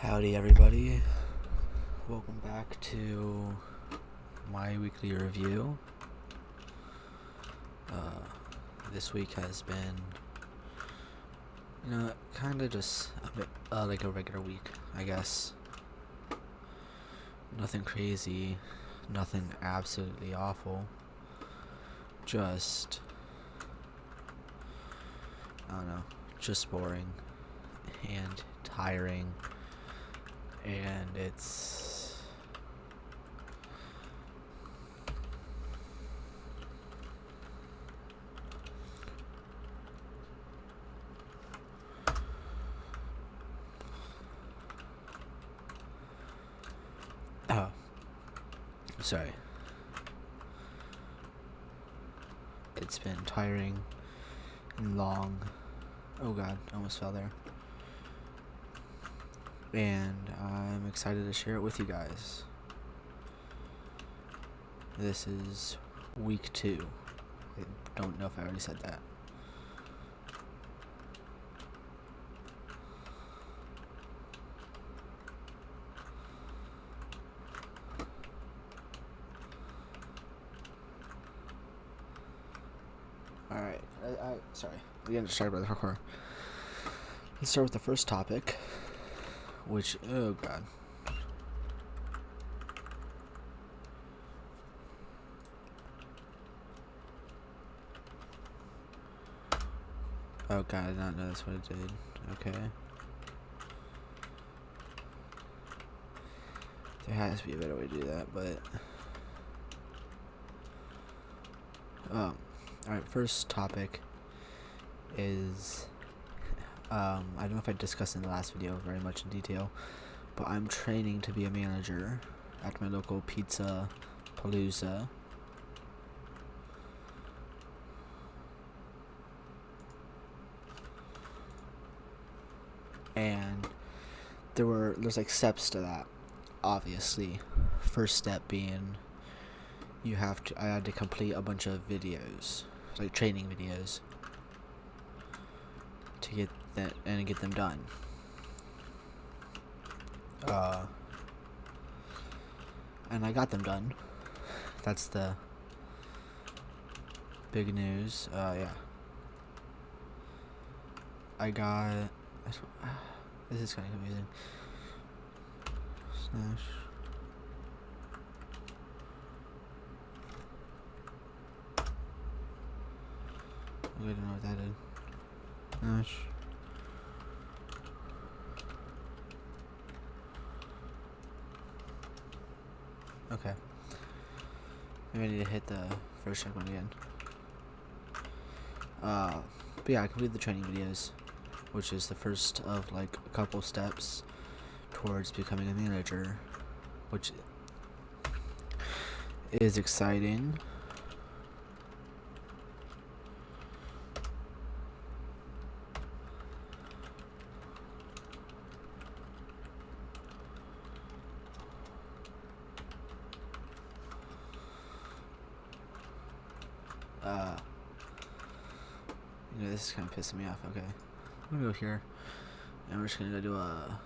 Howdy, everybody. Welcome back to my weekly review. This week has been, kind of just a bit like a regular week, I guess. Nothing crazy, nothing absolutely awful. Just, I don't know, just boring and tiring. And it's sorry. It's been tiring and long. Oh god, I almost fell there. And I'm excited to share it with you guys. This is week 2. I don't know if I already said that. Alright, sorry. We got started by the hardcore. Let's start with the first topic, which, oh god. Oh god, I did not know that's what it did. Okay. There has to be a better way to do that, but... Alright, first topic is... I don't know if I discussed in the last video very much in detail, but I'm training to be a manager at my local Pizza Palooza. And there's like steps to that, obviously. First step being I had to complete a bunch of videos, like training videos, to get them done. And I got them done. That's the big news. Yeah. This is kind of confusing. Slash. I don't know what that is. Slash. Okay. Maybe I need to hit the first check one again. But yeah, I completed the training videos, which is the first of like a couple steps towards becoming a manager, which is exciting. This is kind of pissing me off. Okay, I'm gonna go here, and we're just gonna go do a...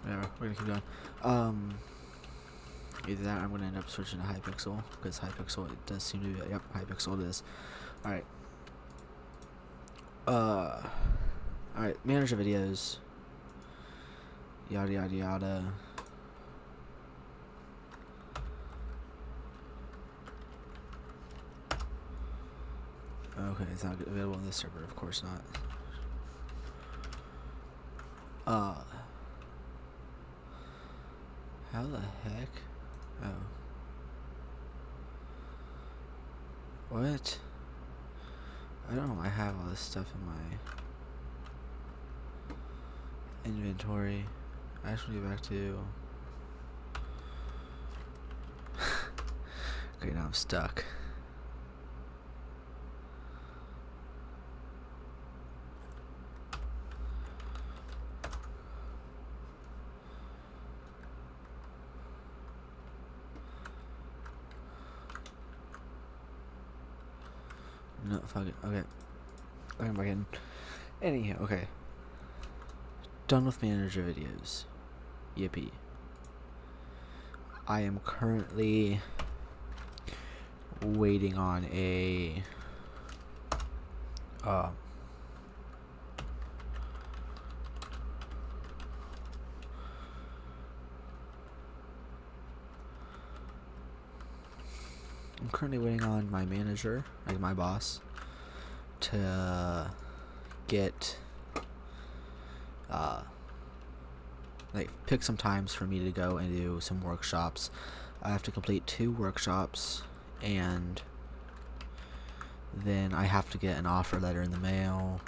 Whatever, we're gonna keep going. Either that or I'm gonna end up switching to Hypixel, because Hypixel, it does seem to be... Yep, Hypixel it is. Alright. Alright, manager videos. Yada yada yada. Okay, it's not available on this server, of course not. How the heck? Oh. What? I don't know, I have all this stuff in my inventory. I actually go back to... Okay, now I'm stuck. No, fuck it. Okay. I'm back in. Anyhow, okay. Done with manager videos. Yippee. I am currently waiting on a I'm currently waiting on my manager, like my boss, to get like pick some times for me to go and do some workshops. I have to complete 2 workshops, and then I have to get an offer letter in the mail,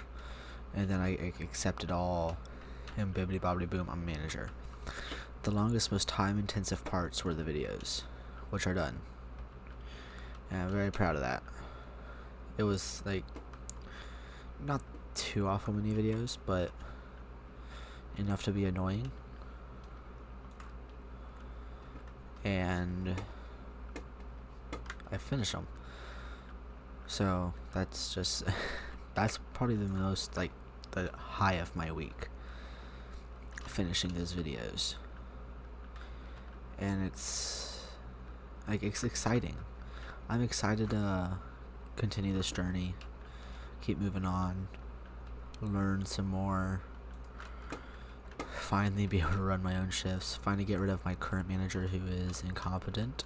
and then I accept it all, and bibbidi bobbidi boom, I'm a manager. The longest, most time intensive parts were the videos, which are done, and I'm very proud of that. It was like not too awful many videos, but enough to be annoying. And I finished them. So that's just that's probably the most, like, the high of my week, finishing those videos. And it's like, it's exciting. I'm excited to continue this journey, keep moving on, learn some more, finally be able to run my own shifts, finally get rid of my current manager who is incompetent.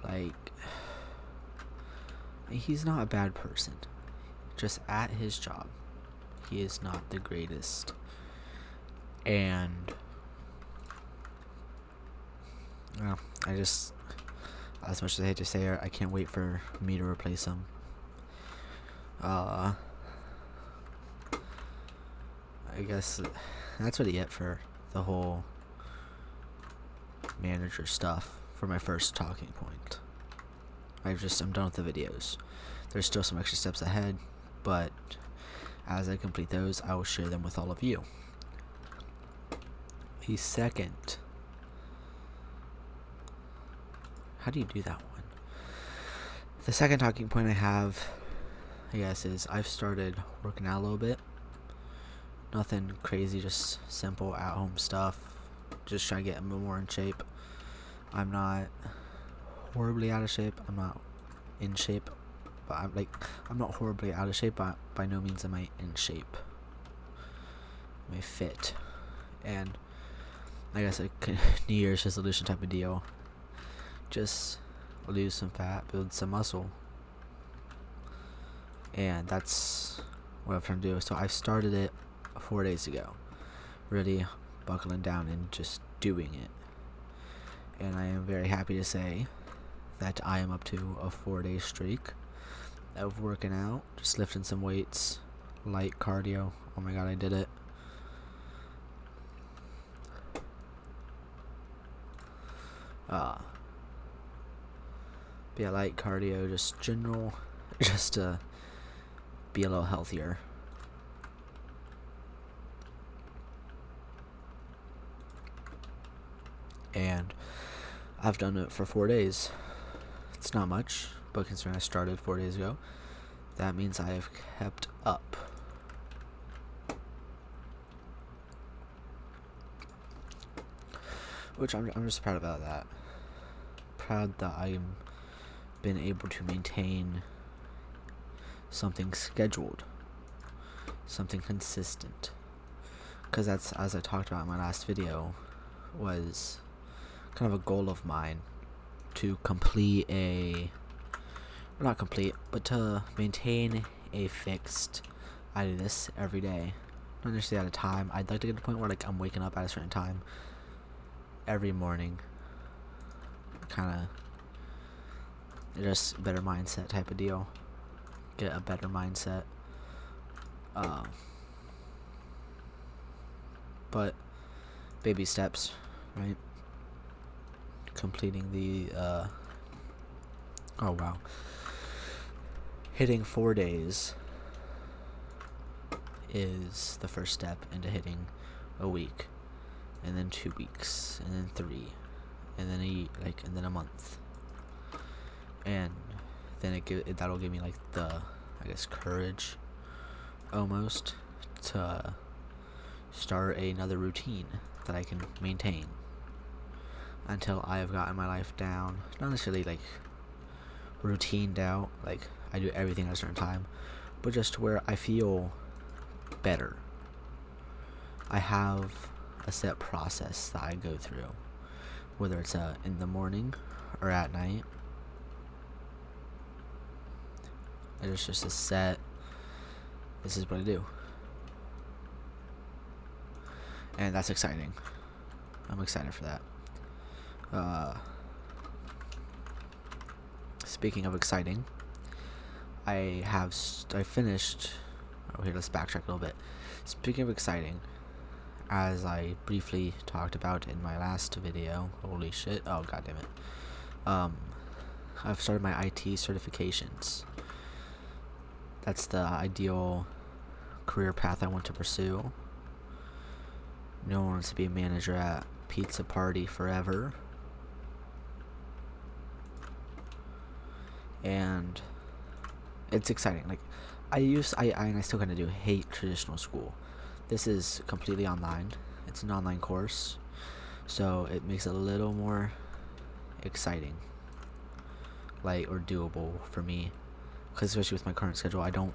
Like, he's not a bad person, just at his job he is not the greatest. And well, I just, as much as I hate to say it, I can't wait for me to replace him. I guess that's really it for the whole manager stuff for my first talking point. I'm done with the videos. There's still some extra steps ahead, but as I complete those, I will share them with all of you. The second, how do you do that one? The second talking point I have, I guess, is I've started working out a little bit. Nothing crazy, just simple at-home stuff. Just trying to get more in shape. I'm not horribly out of shape. I'm not in shape, but I'm not horribly out of shape, but by no means am I in shape. Am I fit? And I guess a New Year's resolution type of deal. Just lose some fat, build some muscle. And that's what I'm trying to do. So I started it 4 days ago. Really buckling down and just doing it. And I am very happy to say that I am up to a 4-day streak of working out, just lifting some weights, light cardio. Oh my god, I did it. Yeah, light cardio, just general, just to be a little healthier. And I've done it for 4 days. It's not much, but considering I started 4 days ago, that means I have kept up. Which I'm just proud about that. Proud that I'm been able to maintain something scheduled, something consistent. Because that's, as I talked about in my last video, was kind of a goal of mine to complete not complete, but to maintain a fixed, I do this every day, not necessarily at a time. I'd like to get to the point where, like, I'm waking up at a certain time every morning, kind of just better mindset type of deal, get a better mindset. But baby steps, right? Completing the oh wow, hitting 4 days is the first step into hitting a week, and then 2 weeks, and then 3, and then and then a month. and then that'll give me like the, I guess, courage almost to start another routine that I can maintain until I have gotten my life down. Not necessarily like routined out, like I do everything at a certain time, but just where I feel better. I have a set process that I go through, whether it's in the morning or at night. There's just a set, this is what I do. And that's exciting. I'm excited for that. Speaking of exciting, I finished. Oh, here, let's backtrack a little bit. Speaking of exciting, as I briefly talked about in my last video, holy shit, oh god damn it. I've started my IT certifications. That's the ideal career path I want to pursue. No one wants to be a manager at pizza party forever. And it's exciting. Like I still kind of do hate traditional school. This is completely online. It's an online course, so it makes it a little more exciting, like, or doable for me. Because especially with my current schedule, I don't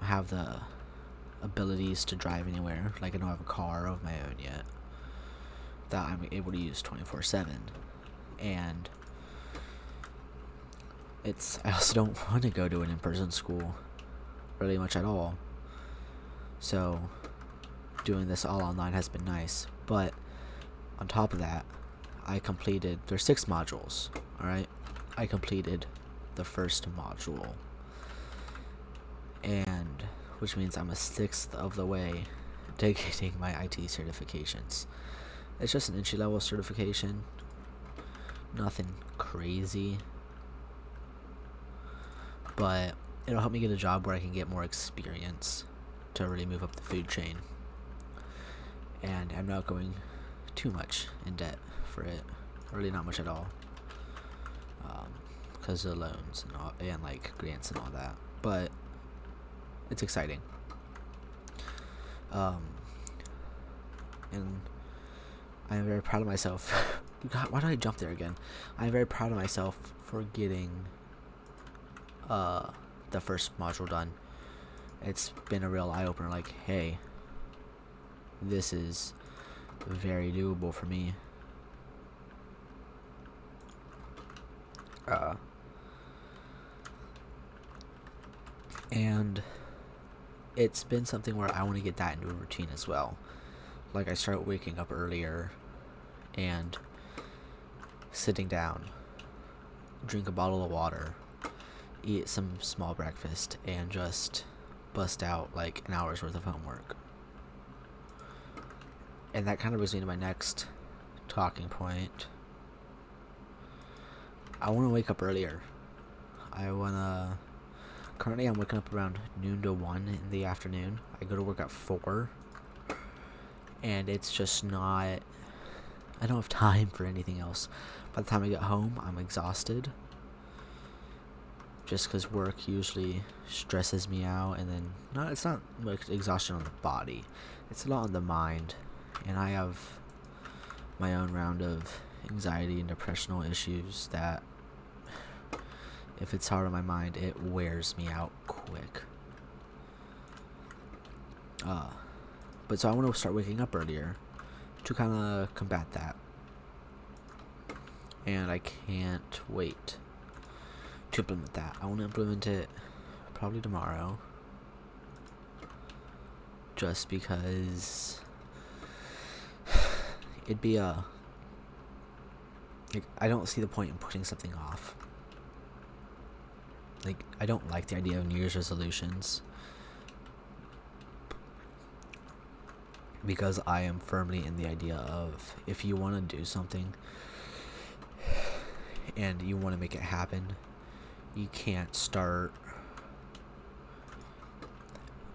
have the abilities to drive anywhere. Like, I don't have a car of my own yet that I'm able to use 24/7, and I also don't want to go to an in-person school really much at all. So doing this all online has been nice. But on top of that, there's 6 modules, alright? I completed the first module, and which means I'm a 1/6 of the way to getting my IT certifications. It's just an entry-level certification, nothing crazy, but it'll help me get a job where I can get more experience to really move up the food chain, and I'm not going too much in debt for it, really not much at all, because of loans and like grants and all that. But it's exciting, and I am very proud of myself. God, why did I jump there again? I'm very proud of myself for getting the first module done. It's been a real eye-opener, like, hey, this is very doable for me. And it's been something where I want to get that into a routine as well. Like, I start waking up earlier and sitting down, drink a bottle of water, eat some small breakfast, and just bust out like an hour's worth of homework. And that kind of brings me to my next talking point. I want to wake up earlier. Currently I'm waking up around noon to 1 in the afternoon. I go to work at 4, and it's just not, I don't have time for anything else. By the time I get home, I'm exhausted, just because work usually stresses me out. And then it's not like exhaustion on the body, it's a lot on the mind, and I have my own round of anxiety and depressional issues that, if it's hard on my mind, it wears me out quick. But so I want to start waking up earlier to kind of combat that, and I can't wait to implement that. I want to implement it probably tomorrow, just because it'd be I don't see the point in putting something off. Like, I don't like the idea of New Year's resolutions, because I am firmly in the idea of, if you want to do something and you want to make it happen, you can't start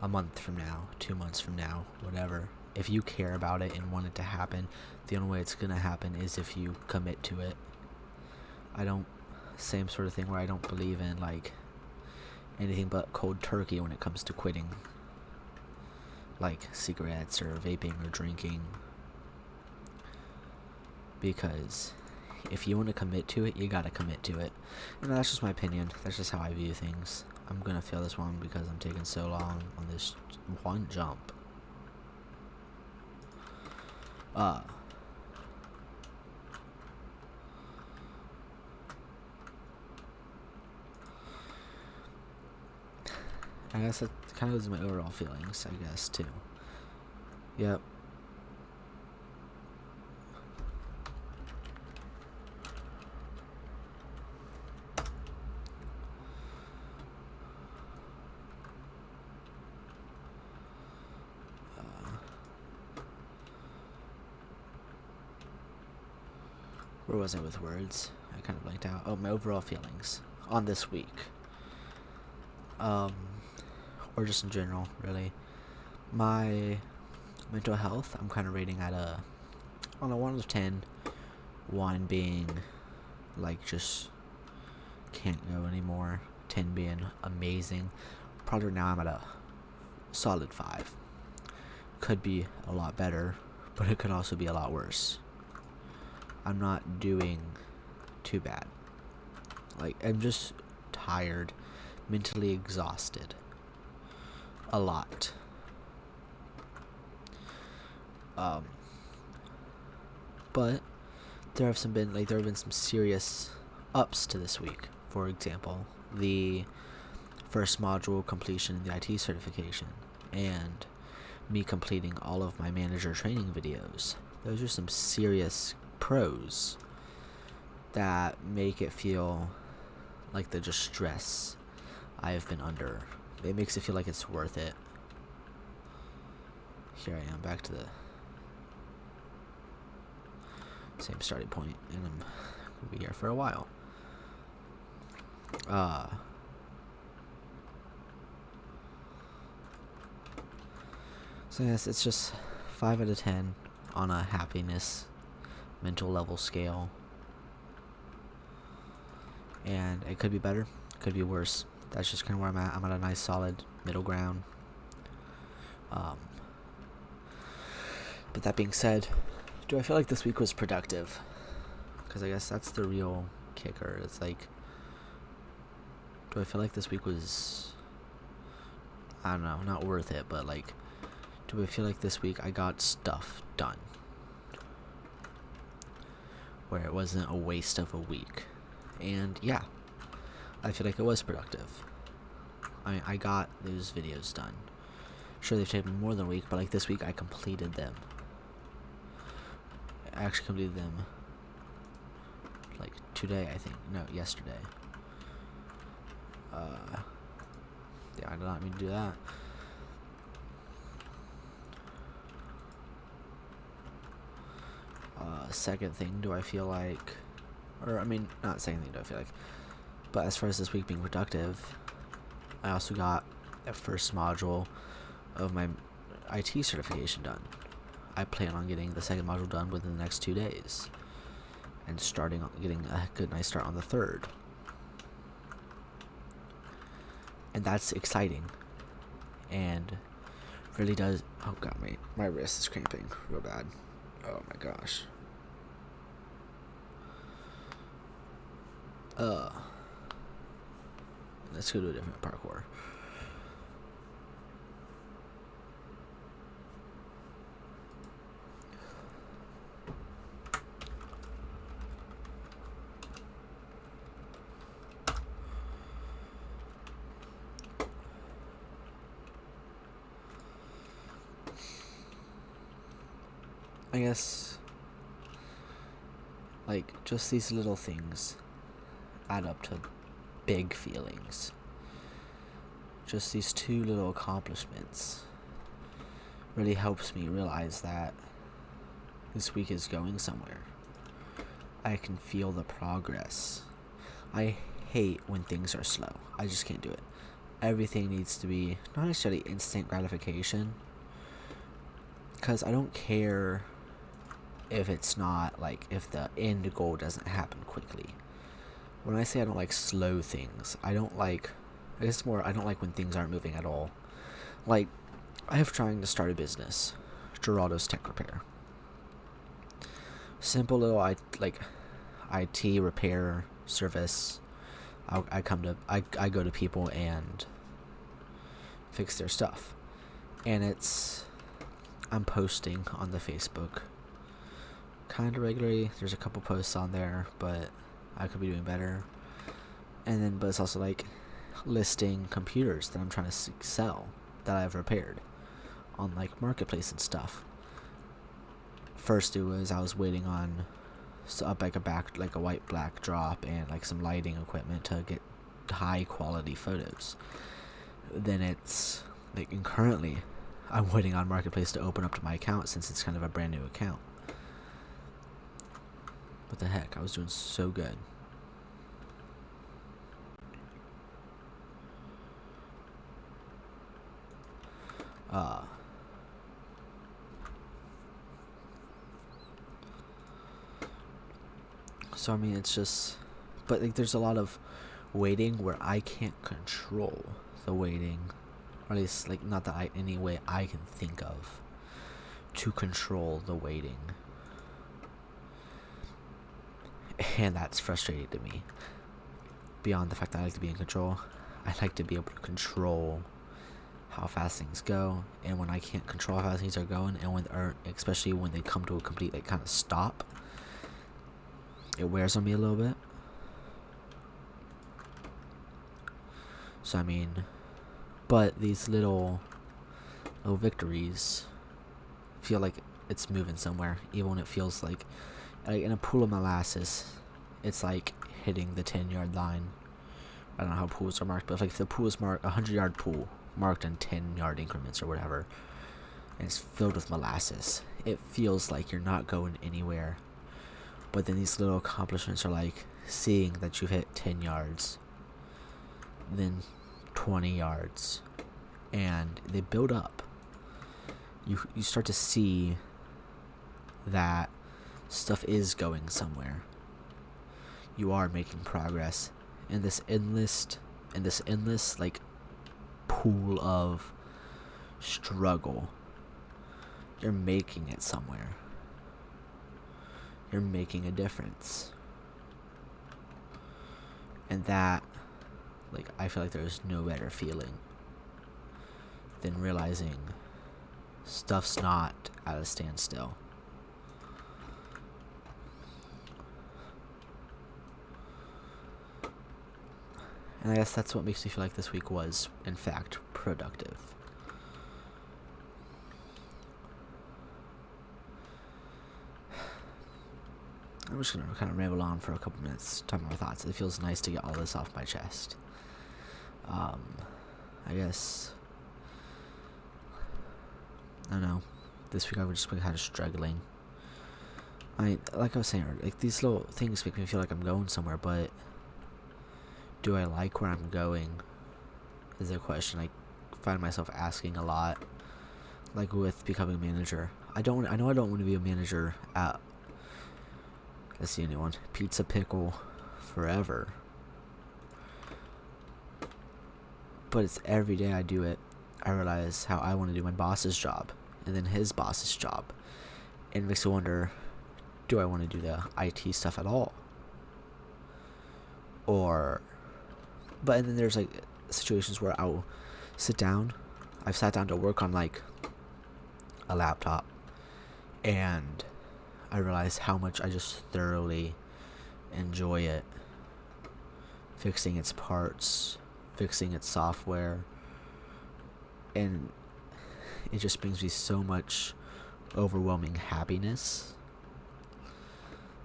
a month from now, 2 months from now, whatever. If you care about it and want it to happen, the only way it's going to happen is if you commit to it I don't, same sort of thing where I don't believe in like anything but cold turkey when it comes to quitting, like cigarettes or vaping or drinking, because if you want to commit to it, you gotta commit to it. And that's just my opinion. That's just how I view things. I'm gonna fail this one because I'm taking so long on this one jump. I guess that kind of is my overall feelings, I guess, too. Yep. Where was I with words? I kind of blanked out. Oh, my overall feelings on this week. Or just in general, really. My mental health, I'm kind of rating at on a 1 out of 10. 1 being, like, just can't go anymore. 10 being amazing. Probably now I'm at a solid 5. Could be a lot better, but it could also be a lot worse. I'm not doing too bad. Like, I'm just tired, mentally exhausted. A lot. But there have been some serious ups to this week. For example, the first module completion in the IT certification, and me completing all of my manager training videos. Those are some serious pros that make it feel like the distress I have been under. It makes it feel like it's worth it. Here I am, back to the same starting point, and I'm gonna be here for a while. So yes, it's just 5 out of 10 on a happiness mental level scale. And it could be better, could be worse. That's just kind of where I'm at. I'm at a nice solid middle ground. But that being said, do I feel like this week was productive? Because I guess that's the real kicker. It's like, do I feel like this week was, I don't know, not worth it, but like, do I feel like this week I got stuff done? Where it wasn't a waste of a week. And yeah, I feel like it was productive. I mean, I got those videos done. Sure, they've taken more than a week, but like this week I completed them. I actually completed them like today, I think. No, yesterday. Yeah, I did not mean to do that. Second thing, do I feel like, or I mean, not second thing, do I feel like, but as far as this week being productive, I also got the first module of my IT certification done. I plan on getting the second module done within the next 2 days, and getting a good nice start on the third. And that's exciting, and really does. Oh god, my wrist is cramping real bad. Oh my gosh. Let's go to a different parkour. I guess, like, just these little things add up to big feelings. Just these 2 little accomplishments really helps me realize that this week is going somewhere. I can feel the progress. I hate when things are slow. I just can't do it. Everything needs to be not necessarily instant gratification, because I don't care if it's not, like, if the end goal doesn't happen quickly. when I say I don't like slow things, I don't like, I guess more, I don't like when things aren't moving at all. Like, I have trying to start a business, Geraldo's Tech Repair. Simple little IT repair service. I go to people and fix their stuff, and I'm posting on the Facebook kind of regularly. There's a couple posts on there, but I could be doing better. And then, but it's also like listing computers that I'm trying to sell that I've repaired on like Marketplace and stuff. First, I was waiting on like a white black drop and like some lighting equipment to get high quality photos. Then it's like, and currently I'm waiting on Marketplace to open up to my account since it's kind of a brand new account. What the heck? I was doing so good. So I mean, it's just, but like, there's a lot of waiting where I can't control the waiting, or at least like not that any way I can think of to control the waiting, and that's frustrating to me. Beyond the fact that I like to be in control, I like to be able to control how fast things go, and when I can't control how fast things are going, and especially when they come to a complete like kind of stop, it wears on me a little bit. So I mean, but these little victories feel like it's moving somewhere, even when it feels like in a pool of molasses, it's like hitting the 10-yard line. I don't know how pools are marked, but if the pool is marked, 100-yard pool marked in 10-yard increments or whatever, and it's filled with molasses, it feels like you're not going anywhere. But then these little accomplishments are like seeing that you've hit 10 yards, then 20 yards, and they build up. You start to see that stuff is going somewhere. You are making progress in this endless like pool of struggle. You're making it somewhere. You're making a difference. And that, like, I feel like there's no better feeling than realizing stuff's not at a standstill. And I guess that's what makes me feel like this week was, in fact, productive. I'm just going to kind of ramble on for a couple minutes, talking my thoughts. It feels nice to get all this off my chest. I guess, I don't know, this week I've just been kind of struggling. Like I was saying, like, these little things make me feel like I'm going somewhere, but do I like where I'm going is a question I find myself asking a lot. Like with becoming a manager, I know I don't want to be a manager at, let's see, anyone, Pizza Pickle forever. But it's every day I do it, I realize how I want to do my boss's job, and then his boss's job. And it makes me wonder, do I want to do the IT stuff at all? But and then there's like situations where I'll sit down. I've sat down to work on like a laptop, and I realize how much I just thoroughly enjoy it. Fixing its parts, fixing its software, and it just brings me so much overwhelming happiness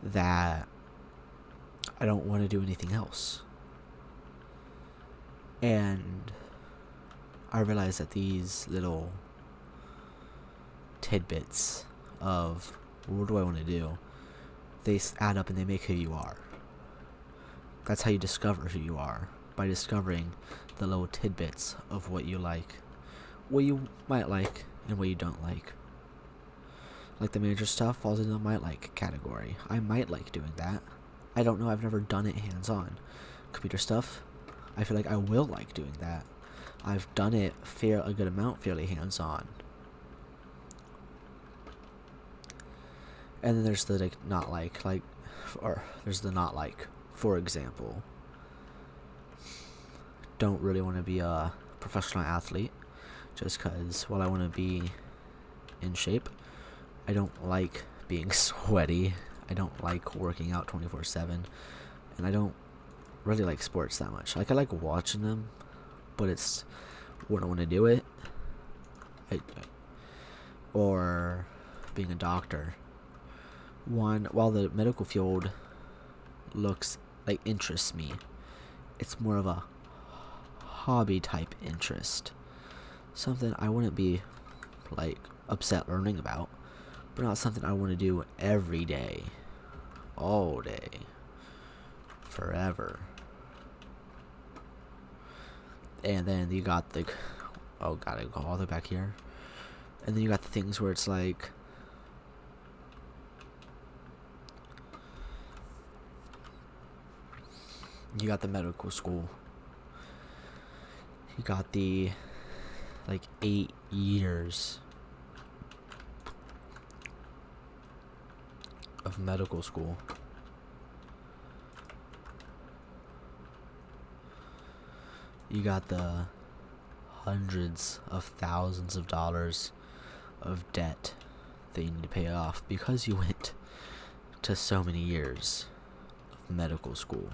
that I don't want to do anything else. And I realize that these little tidbits of what do I want to do, they add up and they make who you are. That's how you discover who you are, by discovering the little tidbits of what you like, what you might like, and what you don't like. Like the manager stuff falls into the might like category. I might like doing that. I don't know. I've never done it hands-on. Computer stuff, I feel like I will like doing that. I've done it a good amount, fairly hands-on. And then there's the not like, or there's the not like. For example, don't really want to be a professional athlete just because while I want to be in shape, I don't like being sweaty. I don't like working out 24/7, and I don't really like sports that much. Like, I like watching them, but it's when I want to do it. Or being a doctor. While the medical field interests me, it's more of a hobby type interest. Something I wouldn't be upset learning about, but not something I want to do every day, all day, forever. And then you got gotta go all the way back here. And then you got the things where it's like, you got the medical school. You got the 8 years of medical school. You got the hundreds of thousands of dollars of debt that you need to pay off because you went to so many years of medical school.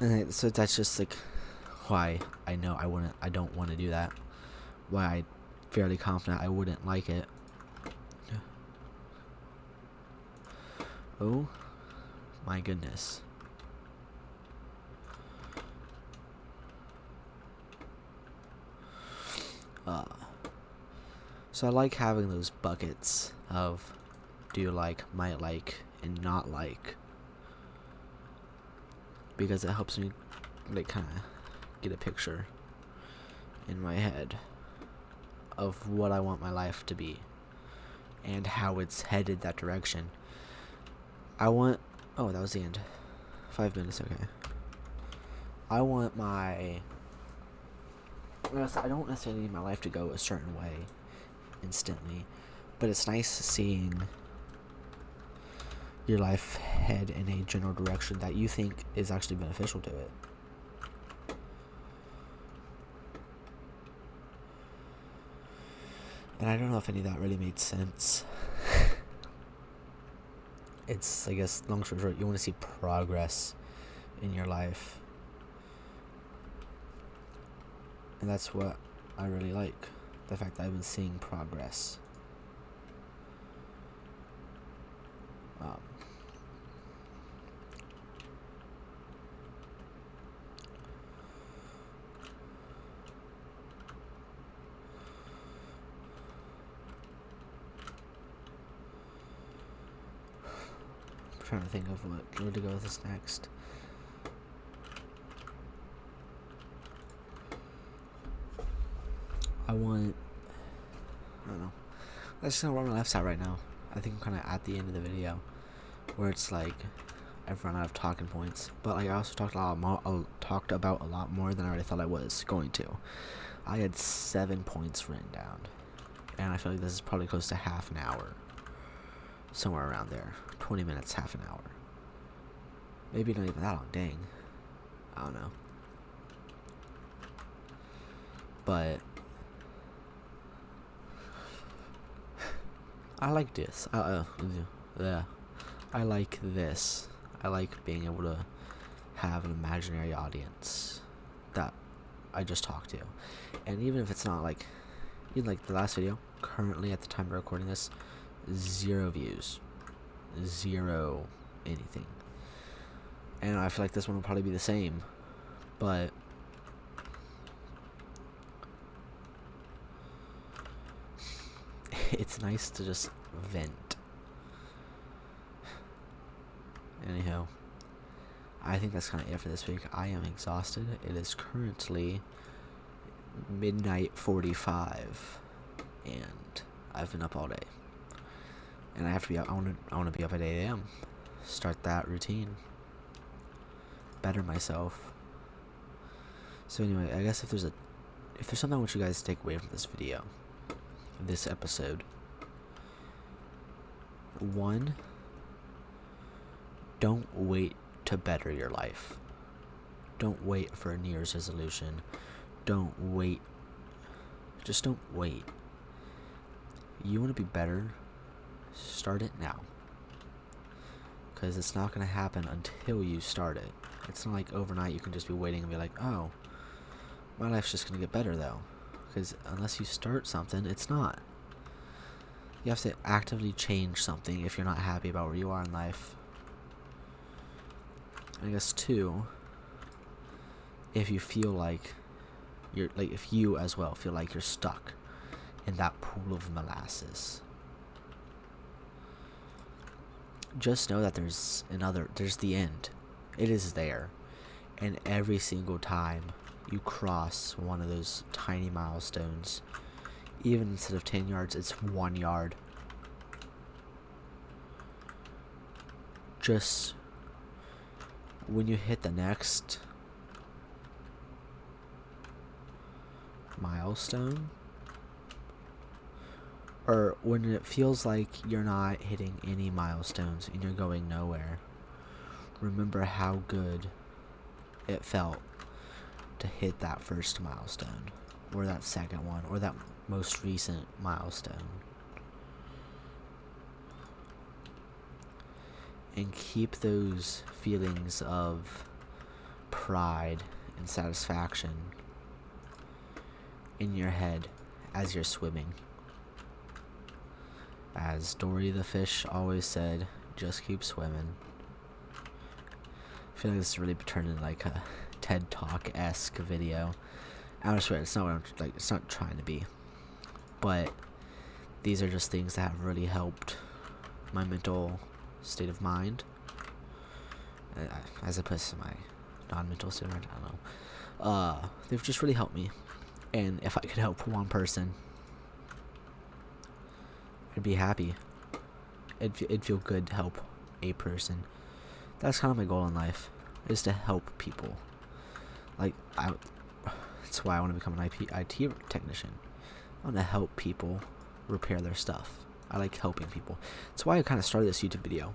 And so that's just why I know I don't want to do that. Why I'm fairly confident I wouldn't like it. Oh my goodness. So I like having those buckets of do you like, might like, and not like, because it helps me kind of get a picture in my head of what I want my life to be and how it's headed that direction. That was the end. 5 minutes, okay. I don't necessarily need my life to go a certain way instantly, but it's nice seeing your life head in a general direction that you think is actually beneficial to it. And I don't know if any of that really made sense. It's, I guess, long story short, you want to see progress in your life. And that's what I really like. The fact that I've been seeing progress. I'm trying to think of where to go with this next. I don't know. That's just where my life's at right now. I think I'm kind of at the end of the video, where it's I've run out of talking points. But I also talked about a lot more than I already thought I was going to. I had 7 points written down, and I feel like this is probably close to half an hour, somewhere around there. 20 minutes, half an hour. Maybe not even that long. Dang, I don't know. But I like this. Yeah. I like this. I like being able to have an imaginary audience that I just talked to. And even if it's not even the last video, currently at the time of recording this, 0 views. 0 anything. And I feel like this one will probably be the same. But it's nice to just vent. Anyhow, I think that's kind of it for this week. I am exhausted. It is currently midnight 45, and I've been up all day. and I have to be up. I want to be up at 8 a.m. Start that routine. Better myself. So anyway, I guess if there's something I want you guys to take away from this video, this episode, 1, don't wait to better your life. Don't wait for a New Year's resolution. Don't wait. Just don't wait. You want to be better? Start it now. Because it's not going to happen until you start it. It's not like overnight you can just be waiting and be like, oh, my life's just going to get better though. Because unless you start something, it's not. You have to actively change something if you're not happy about where you are in life. I guess 2, if you feel like if you as well feel like you're stuck in that pool of molasses, just know that there's the end. It is there. And every single time you cross one of those tiny milestones, even instead of 10 yards, it's 1 yard. Just when you hit the next milestone, or when it feels like you're not hitting any milestones and you're going nowhere, remember how good it felt to hit that first milestone, or that second one, or that most recent milestone. And keep those feelings of pride and satisfaction in your head as you're swimming. As Dory the fish always said, just keep swimming. I feel like this is really turning like a TED Talk-esque video. I swear, it's not what it's not trying to be. But these are just things that have really helped my mental state of mind, as opposed to my non-mental state of mind. I don't know. They've just really helped me, and if I could help one person, I'd be happy. It'd feel good to help a person. That's kind of my goal in life, is to help people. That's why I want to become an IT technician. I want to help people repair their stuff. I like helping people. That's why I kind of started this YouTube video,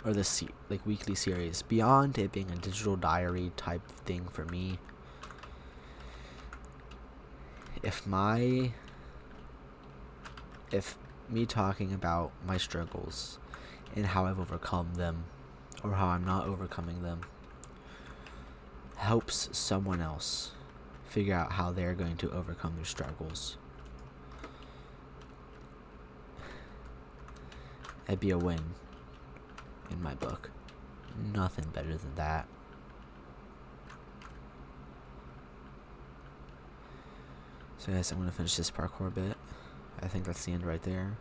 or this weekly series. Beyond it being a digital diary type thing for me, if me talking about my struggles and how I've overcome them, or how I'm not overcoming them, helps someone else figure out how they're going to overcome their struggles, it'd be a win in my book. Nothing better than that. So yes, I'm going to finish this parkour bit. I think that's the end right there.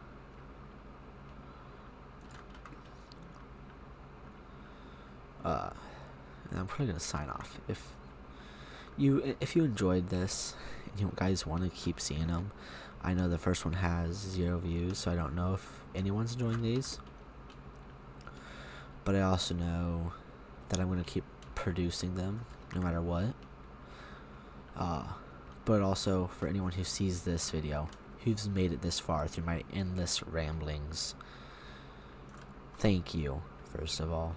And I'm probably going to sign off. If you enjoyed this and you guys want to keep seeing them, I know the first one has 0 views, so I don't know if anyone's enjoying these. But I also know that I'm going to keep producing them no matter what. But also for anyone who sees this video, who's made it this far through my endless ramblings, thank you, first of all.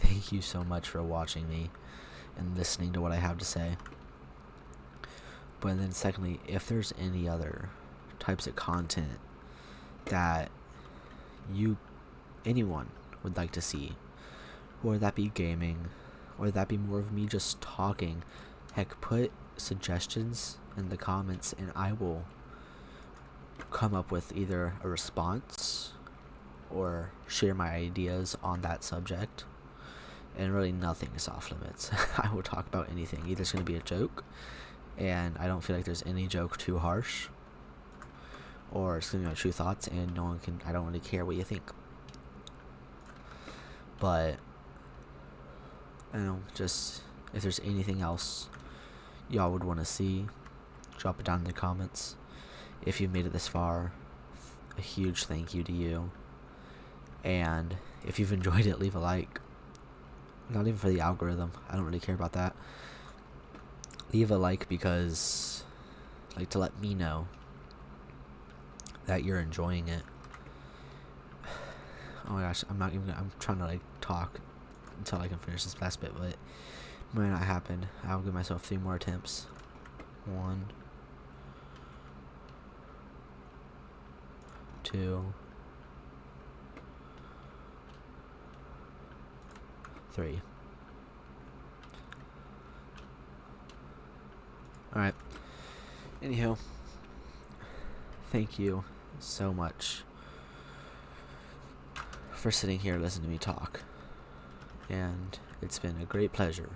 Thank you so much for watching me and listening to what I have to say. But then secondly, if there's any other types of content that anyone would like to see, or that be gaming, or that be more of me just talking, heck, put suggestions in the comments and I will come up with either a response or share my ideas on that subject. And really nothing is off limits. I will talk about anything. Either it's going to be a joke, and I don't feel like there's any joke too harsh, or it's going to be my true thoughts, and I don't really care what you think. But I don't know, just if there's anything else y'all would want to see, drop it down in the comments. If you've made it this far, a huge thank you to you. And if you've enjoyed it, leave a like. Not even for the algorithm. I don't really care about that. Leave a like because, like, to let me know that you're enjoying it. Oh my gosh, I'm trying to, like, talk until I can finish this last bit, but it might not happen. I'll give myself 3 more attempts. 1, 2, 3. Alright. Anyhow, thank you so much for sitting here listening to me talk. And it's been a great pleasure.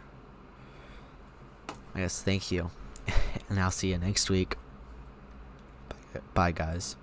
I guess thank you. And I'll see you next week. Bye, guys.